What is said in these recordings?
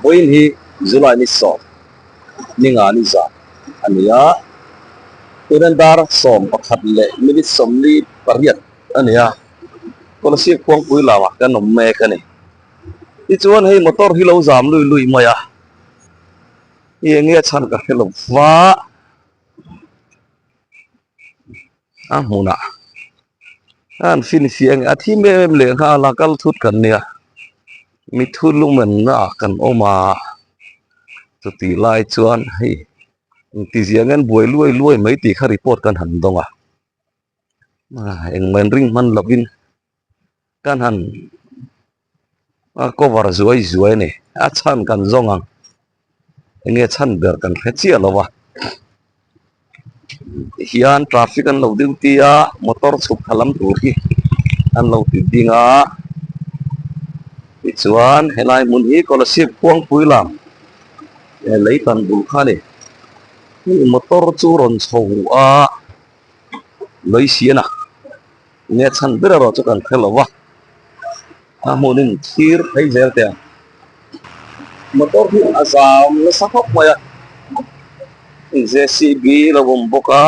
buai hi July ni so ni nga ni za ania tunandar som pakhat le minit som li pariat ania Kolasib Kawngpui lawa kan nom me kani ti chuan hei motor hi lo zam lui lui maya ye nge chan ka helo wa a huna an fin fiang a thi mem le kha la kal thut kan nia mi thut lu men na kan oma tu ti lai chuan hei ti ziangan buai luai luai mai ti kha report kan han donga eng men ring man login kan han cover zuai zuai ne a chan kan zongang enge chan ber kan khachia lowa hian traffic an lo ding tia motor chhup khalam tur hi an lo ti dinga ti chuan helai mun hi Kolasib Kawngpui lam lei tan bul kha ni motor chu ron chho a loi siana nge chan ber ro chu kan khelo wa munin thir thei zel te motor hi azam na sakhop maya JCB lo bom boka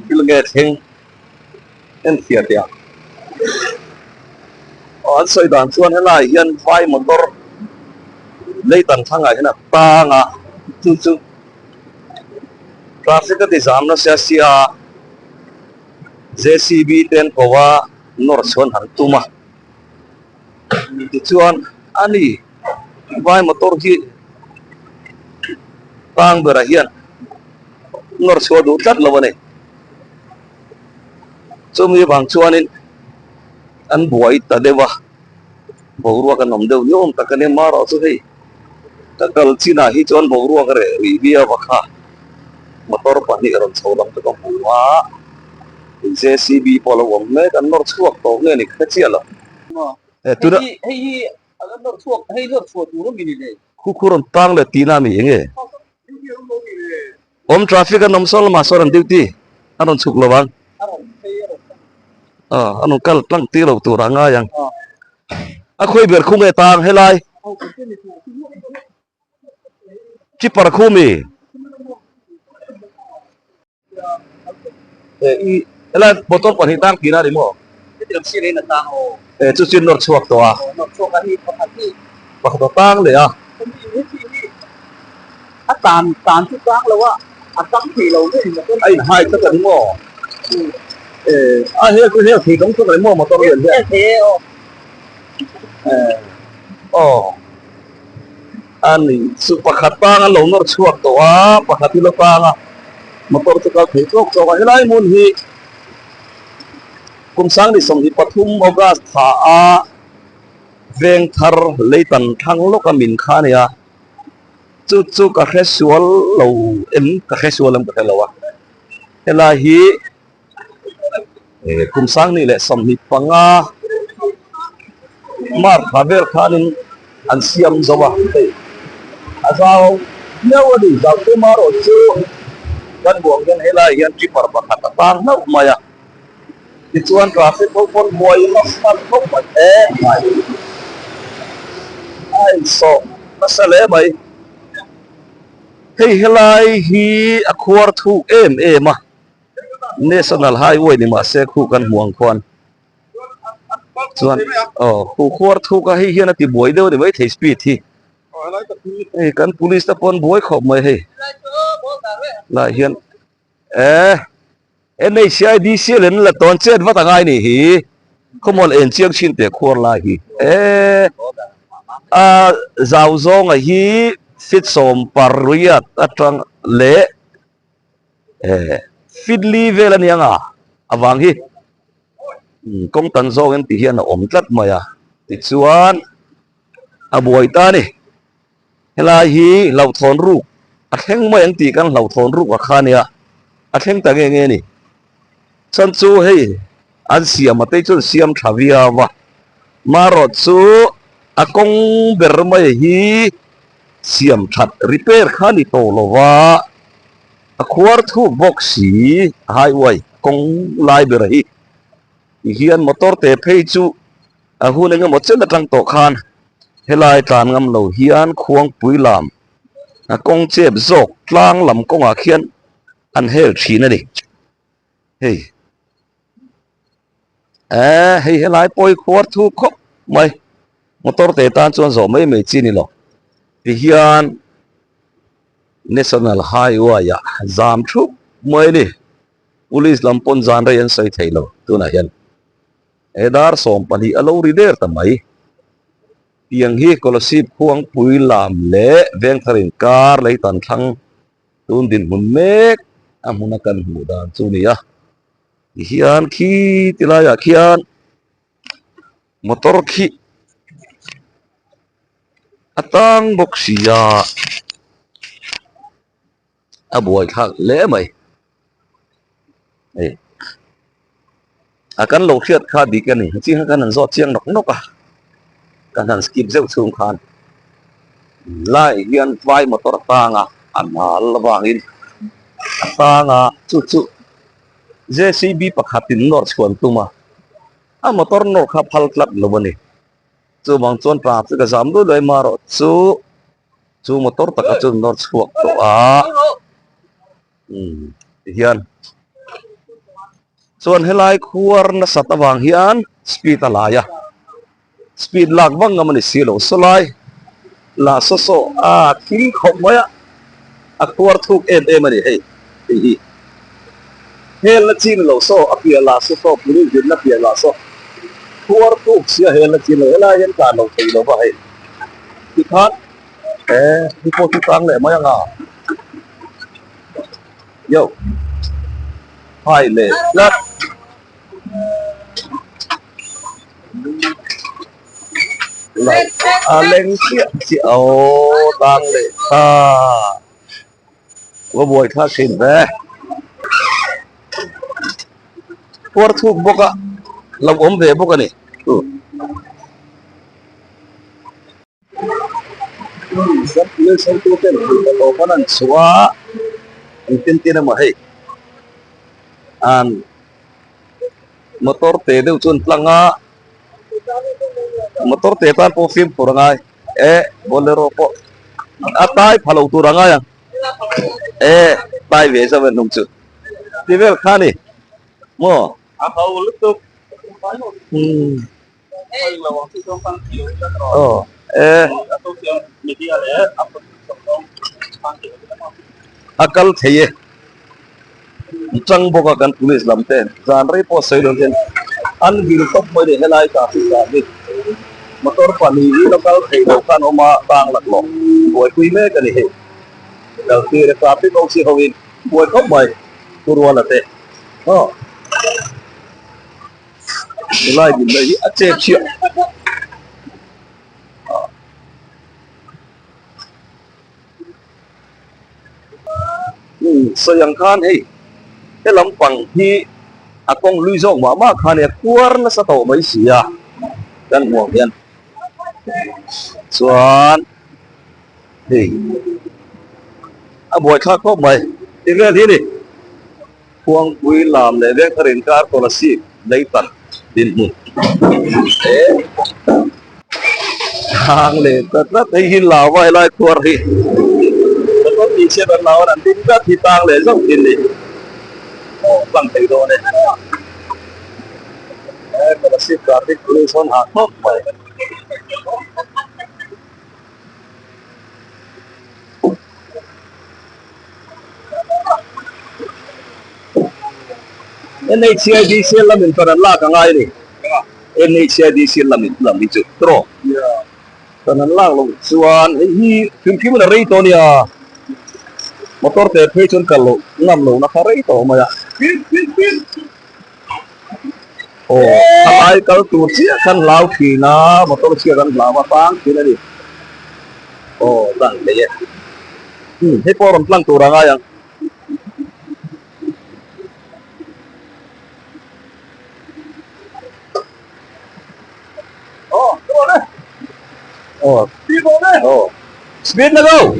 kil nge theng en thia tia on soi dan chuan helai hian vai motor lei tan thanga hena tanga chu traffic ti jam na sia JCB ten kowa nor chon han tuma ti chuan ani vai motor hi tang bera hian nor chho du tat lawani chumi bang chuanin an buai ta dewa boruwa kan nom deu yom takane maro chu hei takal china hi chon boruwa kare ri bia wakha motor pani ron cholam to wa JCB polo wom me kan nor chuak to nge ni khachiala tu da hei agan nor chuak hei nor chuak tu ro mini le khuron tang le tina mi nge om traffic an nom sol ma soran duty anon chuk lawang anon kal tlang ti lo tu ranga yang a khoi ber khung e tang helai chi par khumi i helai botol pan hitang kina ri mo tiam si le na ta o chu chin nor chuak to a nor chuak a hi pakhat tang le a a tan chu tang lo wa a tang thi lo le ni ko ai hai ta kan mo a he ku he thi dong chu le mo motor yen he thế o ani su pakhat tang a lo nor chuak to a pakhat ti lo tang a motor chu ka thei chok to a helai mun hi kum sang ni som hi pathum August tha a veng thar leitan thang lo ka min kha ne a chu ka casual lo em ka casual am ka lawa hela hi kum sang ni le som hi panga mar khaber khanin an siam zawa azao nyawadi zaw te maro chu kan buang gen hela hian chi par pakhat tang no maya ti chuan traffic ko kon buai ma san ko pa ai so masale mai hei helai hi a khuar thu em a national highway ni ma se khu kan huang khwan chuan khu khuar thu ka hi hian ati buai deu ni mai thei speed hi ei kan police ta pon buai khop mai hei la hian NH.06 len la ton chen wa tangai ni hi khomol en chiang chin te khor la hi zaw zong a hi fit som pariat atang le fitli velan yanga awang hi kong tan zong en ti hian om tlat maya ti chuan a buai ta ni hela hi lau thon ru a thleng mai an ti kan lau thon ru a khania a thleng ta nge ni chan chu hei an siam atei chu siam thavia wa maro chu a kong ber mai hi siam that repair khani to lowa a khuar thu box hi highway kong lai ber hi hian motor te phei chu hu ne ngam chen tang to khan helai tan ngam lo hian khuang pui lam kong chep zok tlang lam kong a khian an hel thina ni hei hei helai poi khwar thu khop mai motor te tan chuan zo mai mai chi ni lo ti hian national highway ya zam thu mai ni police lampon zan re an sai thailo tuna hian edar som pani alo ri der tamai piang hi Kolasib Kawngpui lam le veng tharin kar lei tan thlang tun din mun mek amuna kan hu dan chu ni a hian khi tilaya khian motor khi atang boxia abuai khak le mai akan lo khiat kha di kan ni chi kan an zo chiang nok nok a kan han skip zeu chung khan lai hian vai motor tanga an hal wangin tanga chu chu JCB pakhatin nor chuan tuma a motor nor kha phal tlat lo bani chu bang chon pa chu ka zam du loi maro chu motor taka chu nor chuak to a hian chuan helai khuar na satawang hian speed alaya speed lak wang ngamani silo solai la so so a thil khop maya a khuar thuk em ani hei hi hel na chin lo so a pia la so so puri jin na pia la so khuar thuk sia hel na chin lo helai hian ka lo thei lo ba hei ti khat hi po tu tang le maya nga yo hai le lat lại lên chiếc tang lệ có buổi tha xin về quar thu boka lòng ốm về boka này rất nhiều sân tu tên tổ con ăn xóa tin tin mà hay an motor te đều chun tlanga motor te tan po film purangai bolero po atai phalo tu rangai tai ve sa ven nung chu tivel khani mo a phau lutuk akal theye chang boka kan police lamten zan re po sei lo gen an bil top moi de helai ta fi ta ni motor pani ni local thei lo kan oma tang lak lo boi kui me kan ni he dal ti re ta pi ko si howin boi khop mai turwa la te helai din le a che chi so yang khan hey cái lắm bằng thì con lui rộng mà khá này cuốn nó sẽ tổ mấy xì đang buồn điên xuân thì buổi khác có mày thì cái gì đi Kawngpui làm để vẽ cái hình car Kolasib lấy tận tin mừng hàng lệ tất tất thấy hin lào vai lại cuốn đi có gì xe bên lào là tin các thì tang lệ rộng tin đi bằng thầy đồ này Kolasib traffic police on hạ khóc vậy NH.06 là mình phải là cái ngay đi NH.06 là mình chụp tro cho nên là luôn xuân hi phim phim là rây to nè motor te phê chôn cả lộ ngầm lộ nó khá rây to mà ai kalau tu chia kan lau khi na motor chia kan lau apa pang kira di tang deh he poron plang tu orang ayang speed na go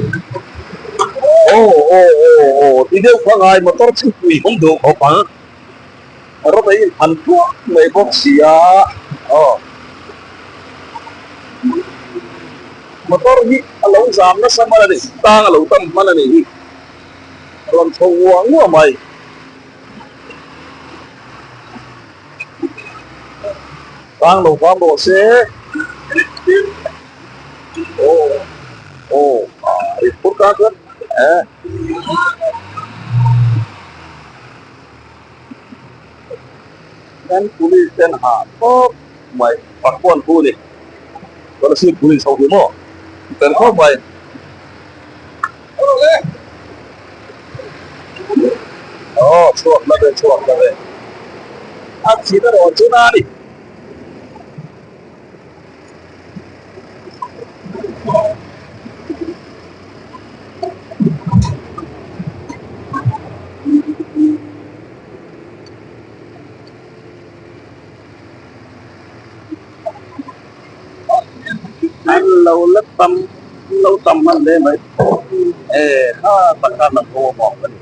tidak pangai motor cipui không được họ phang rồi thấy thành thuốc mấy bốc xìa motor hi alo zam na samala ni tang alo tam mana ni hi ron thawang wa mai tang lo se oh report ka kan kan police kan ha oh mai pakon police Kolasib police ho mo kan ko mai chuột là về ăn chỉ là đồ chỗ na đi ăn lâu tâm ăn đây mấy nó bật ra là thua một mình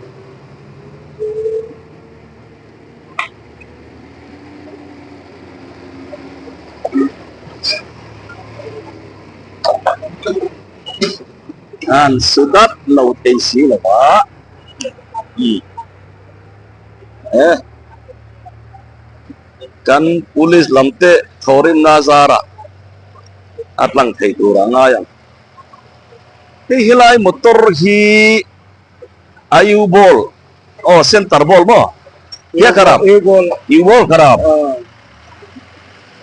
an sudat lâu tây xí là quá kan police lamte thorin nazara atlang thei turanga yang hi hilai motor hi ayu ball center ball mo ya karab you ball karab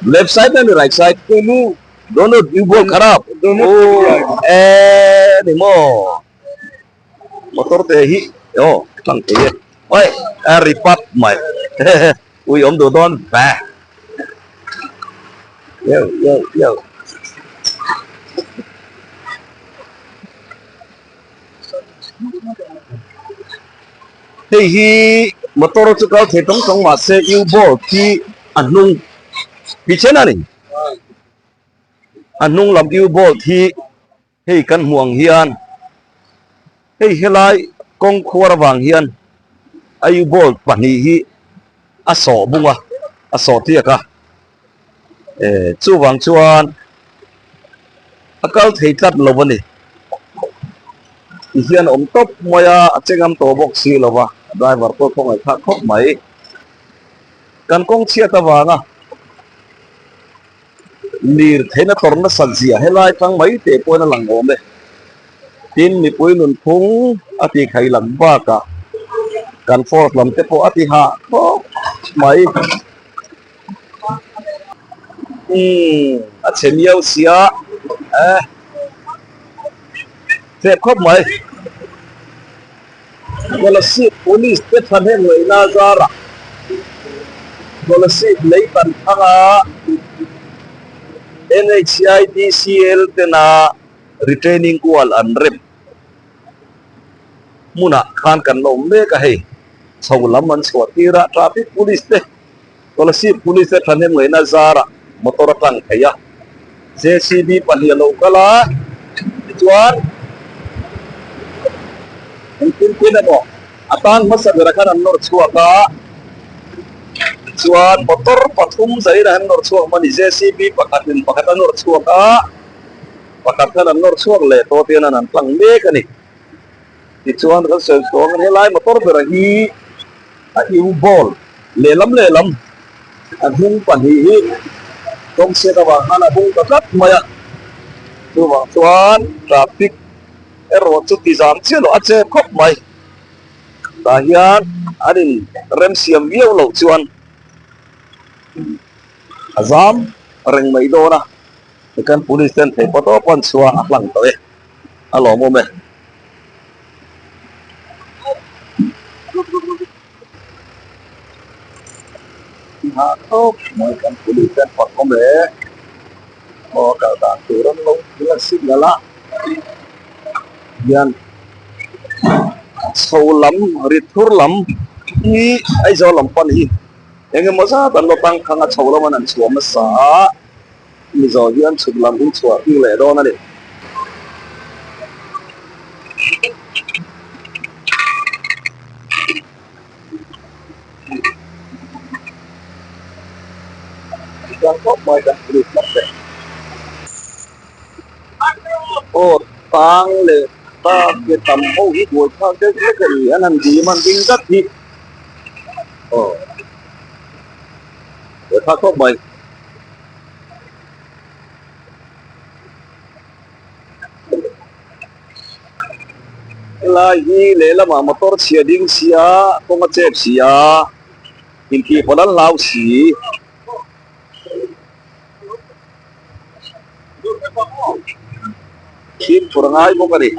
left side and right side dono you ball karab ni mo motor te hi tlang thei oi ripat mai ui đồ don và yo thì hi motor chu kau the tong ma se yu bo ki anung pi chen ani anung lam yu bo thi hei kan muang hian hei helai kong khwar wang hian ayu bo pani hi aso bunga aso tia ka chu wang chuan akal thei tlat lo bani hian top moya achengam to box si lova driver ko khong ai kha khop mai kan kong chhiat awanga Lirthei na torna sanzia helai tang mai te pona lang ome tin mi pui nun phung ati khai lam ba ka kan for lam te po ati ha mai chen yau sia te khop mai Kolasib police te than he loi na zara Kolasib lei tan thanga NH.06 te na retraining kual anrem muna khan kan lo me ka hei chawlam man chhuatira traffic police te Kolasib police te than he loi na zara motor tang theya JCB pahia lo kala chuan tin mo atang masagara kan annor chuaka chuan motor pathum zai ran nor chuak mani JCB pakhatin pakhat anor chuaka pakhat kan annor chuak le to tian an tlang me kani ti chuan kan sel tong he lai motor bera hi a hiu ball le lam an hung pan hi tong se da wa hana hung ka kat maya chuan traffic ero chu ti jam chelo a che khop mai ta hian anin rem siam viau lo chuan azam reng mai do na kan police ten thei poto pon chua atlang to alo mo me ha to moi kan police ten pot ko me ka ta tu ron lo la sig la yan sâu lắm rít thur lắm ni ai zo lam pan hi enge moza tan lo tang khanga sâu lắm an chuam na sa ni zo hian chuk lam in chua i le do na de kan ko mai kan rít lắm de ô tang lệ ta cái tầm ô hít buổi thang cái gì anh làm gì mà kinh rất thì buổi thang không mày là hi lệ là mà motor chia đinh chia không có chép chia in khi phần lớn lao xì khi phần hai không có đi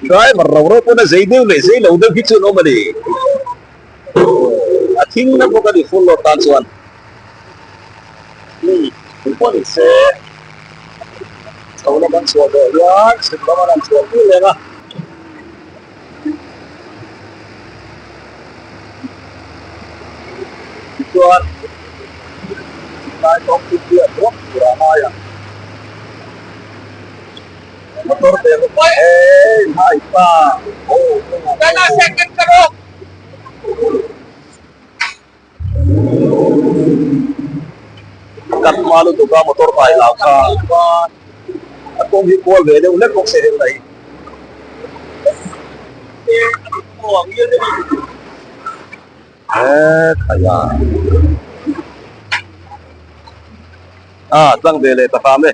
cái mà rầu râu nó dây lâu đâu cái chuyện nó mà đi à thinh nó có cái full tan xuân có đi xe sau đó mình xuân rồi ya sau đó mình xuân đi lên à xuân tại có cái chuyện đó là mai à motor tiền hai ba cái là xe cái đâu cắt malu tu ka motor tai lao ka atong hi call về đâu lek kok se này khaya tang về le ta kam le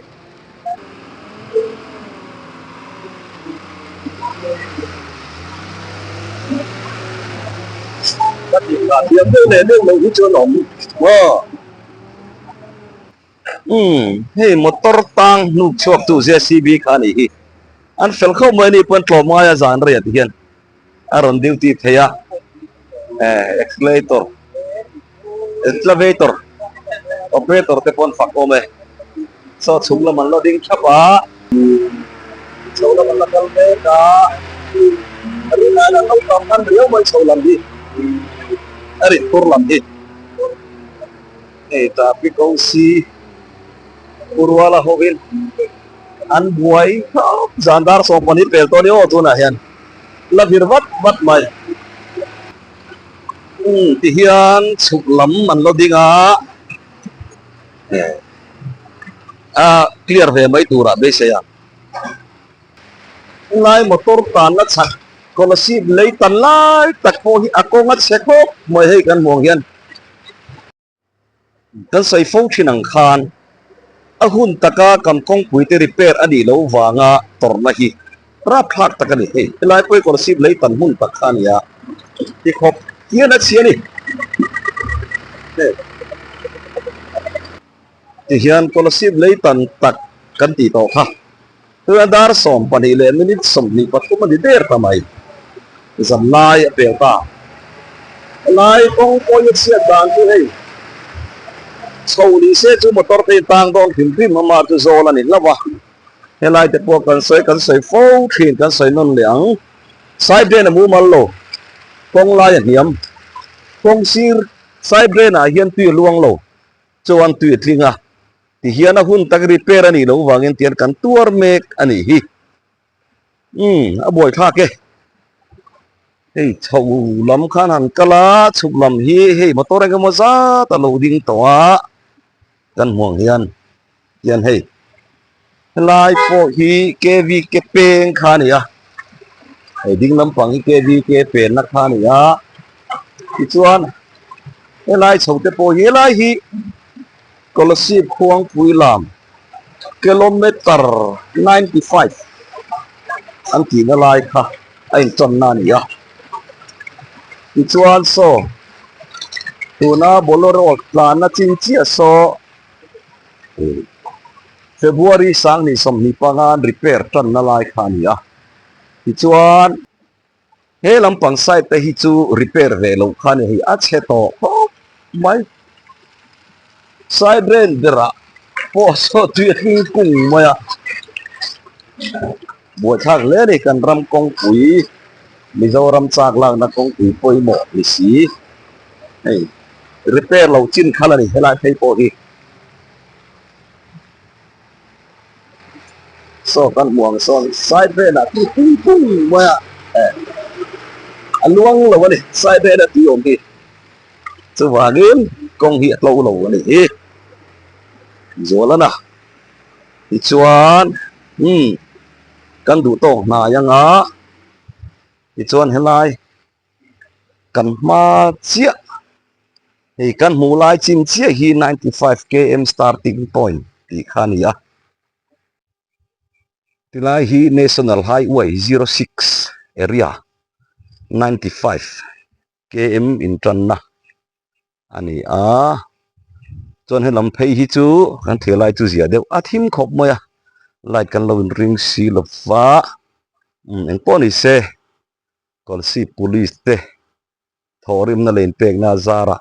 cái gì cả tiếng để đâu cái chưa nóng hey motor tang nuk chok tu JCB khani hi an fel kho mai ni pon tlo ma ya zan re ti hian aron duty theya accelerator operator te pon fak ome so chung la man lo ding thapa so la man la kal me ka ari na na lo kam kan riau mai so lam di ari tur lam di ta pi ko si urwala hovin an buai zandar so pani pel to ni o tu na hian la virvat vat mai ti hian chuk lam man lo dinga clear ve mai tura be se ya lai motor tan na chak Kolasib lei tan lai tak po hi akonga sekho moi hei kan mong hian kan sai fo thinang khan ahun taka kam Kawngpui te repair ani lo wanga torna hi ra phak takani he lai poi Kolasib lei tan hun tak khan ya ti khop hian a chiani ti hian Kolasib lei tan tak kan ti to kha tu andar som pani le minute som ni patum ni der tamai zam lai a pel ta lai Kawngpui sia dan tu hei sau đi xe chú motor tay tang don phim phim mà tu zo là nít lắm à, hiện nay thì buộc cần sấy phô thìn cần sấy non liang, sai bên là mua mal lo, con lai hiểm, con sir sai bên là hiện tùy luang lo, cho anh tùy thiên à, thì hiện là hun tắc repair anh lo vangin tiền cần tour make anh hi, à buổi khác cái, hey chầu lắm khán hẳn cala chụp lắm hi hey motor anh cái mà ra ta lo ding toa kan muang hian hei lai po hi kv ke peng khani ya hei ding lampang hi kv ke pen na khani ya ti chuan lai chote po hi lai hi Kolasib Kawngpui lam kilometer 95 an ti na lai kha ain chon na ni ya ti chuan so tuna boloro plan na chin chia so February sang ni som ni pangan repair tan na lai khan ya ti chuan he lampang site te hi chu repair ve lo khan hi a che to mai side drain dera po so tuyệt kinh cùng mày à buổi thang lẽ này cần ram Kawngpui bây giờ ram chạc lang na Kawngpui poi mo ni si hey repair lau chin khala ni helai thei po hi so kan muang son side drain na tu mày à luang lo ni side drain na tu yom ki chu wangin kong hiat lo ni hi zola na ti chuan kan du to na yanga ti chuan helai kan ma chia hi kan mu lai chin chia hi 95 km starting point ti khania ti lai hi national highway 06 area 95 km in tran na ani a chuan he lam phei hi chu kan thelai chu zia deuh a thim khop moya light kan lo ring si lo fa en poni se Kolasib police te thorim na len pek na zara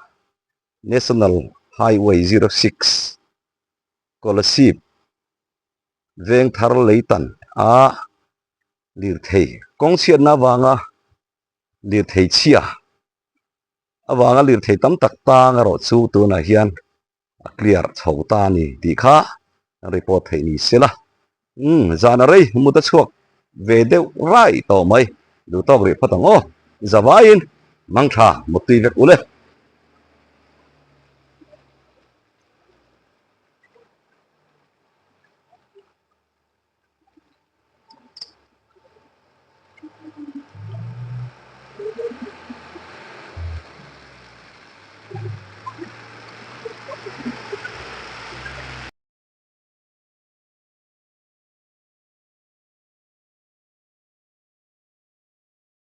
national highway 06 Kolasib veng thar leitan a Lirthei congestion na wanga Lirthei chhia awanga Lirthei tam tak ta nga ro chu tu na hian a clear chhota ni ti kha report thei ni sela zana rei muta chuak ve deuh rai to mai du tok ri phatang o zawain mangtha mutui vek ule